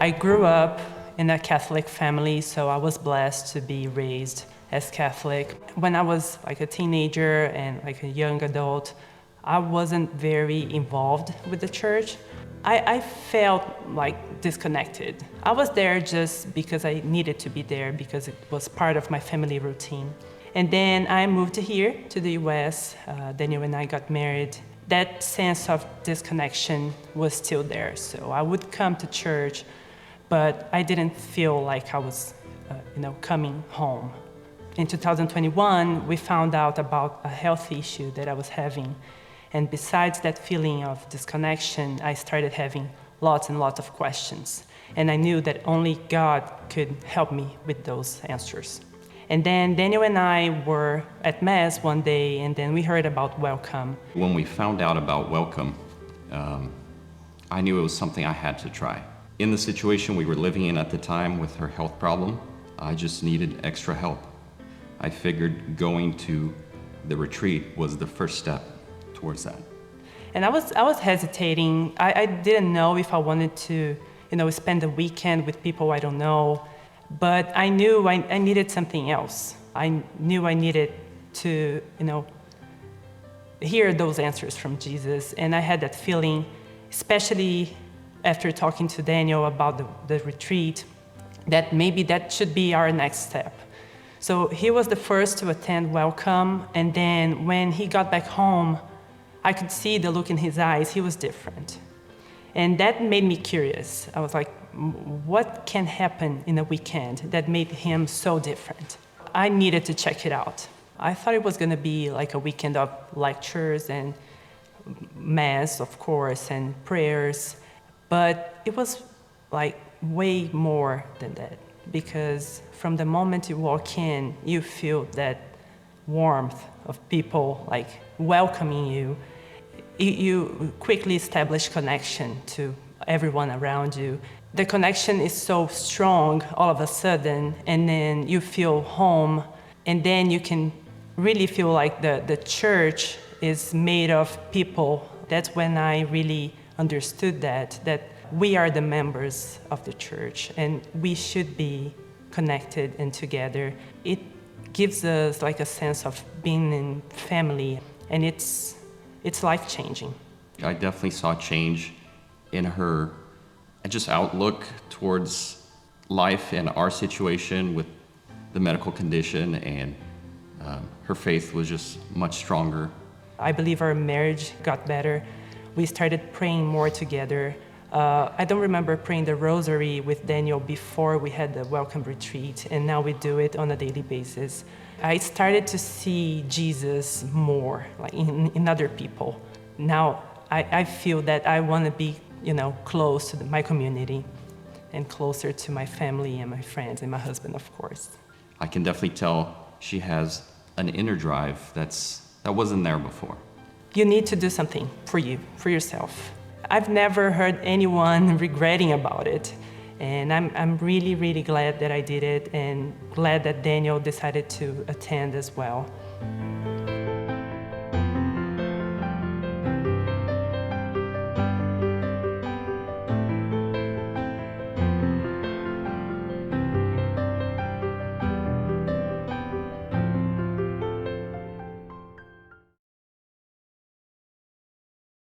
I grew up in a Catholic family, so I was blessed to be raised as Catholic. When I was like a teenager and like a young adult, I wasn't very involved with the church. I felt like disconnected. I was there just because I needed to be there because it was part of my family routine. And then I moved here to the US. Daniel and I got married. That sense of disconnection was still there. So I would come to church, but I didn't feel like I was, coming home. In 2021, we found out about a health issue that I was having. And besides that feeling of disconnection, I started having lots and lots of questions. And I knew that only God could help me with those answers. And then Daniel and I were at Mass one day, and then we heard about Welcome. When we found out about Welcome, I knew it was something I had to try. In the situation we were living in at the time with her health problem, I just needed extra help. I figured going to the retreat was the first step towards that. And I was hesitating. I didn't know if I wanted to, spend the weekend with people I don't know. But I knew I needed something else. I knew I needed to, hear those answers from Jesus. And I had that feeling, especially after talking to Daniel about the retreat, that maybe that should be our next step. So he was the first to attend Welcome. And then when he got back home, I could see the look in his eyes. He was different. And that made me curious. I was like, what can happen in a weekend that made him so different? I needed to check it out. I thought it was going to be like a weekend of lectures and Mass, of course, and prayers. But it was like way more than that. Because from the moment you walk in, you feel that warmth of people like welcoming you. You quickly establish connection to everyone around you. The connection is so strong all of a sudden, and then you feel home, and then you can really feel like the church is made of people. That's when I really understood that we are the members of the church, and we should be connected and together. It gives us like a sense of being in family, and it's life-changing. I definitely saw change in her just outlook towards life and our situation with the medical condition, and her faith was just much stronger. I believe our marriage got better. We started praying more together. I don't remember praying the rosary with Daniel before we had the Welcome retreat, and now we do it on a daily basis. I started to see Jesus more, like in other people. Now I feel that I want to be, close to my community and closer to my family and my friends and my husband, of course. I can definitely tell she has an inner drive that wasn't there before. You need to do something for you, for yourself. I've never heard anyone regretting about it. And I'm really, really glad that I did it, and glad that Daniel decided to attend as well.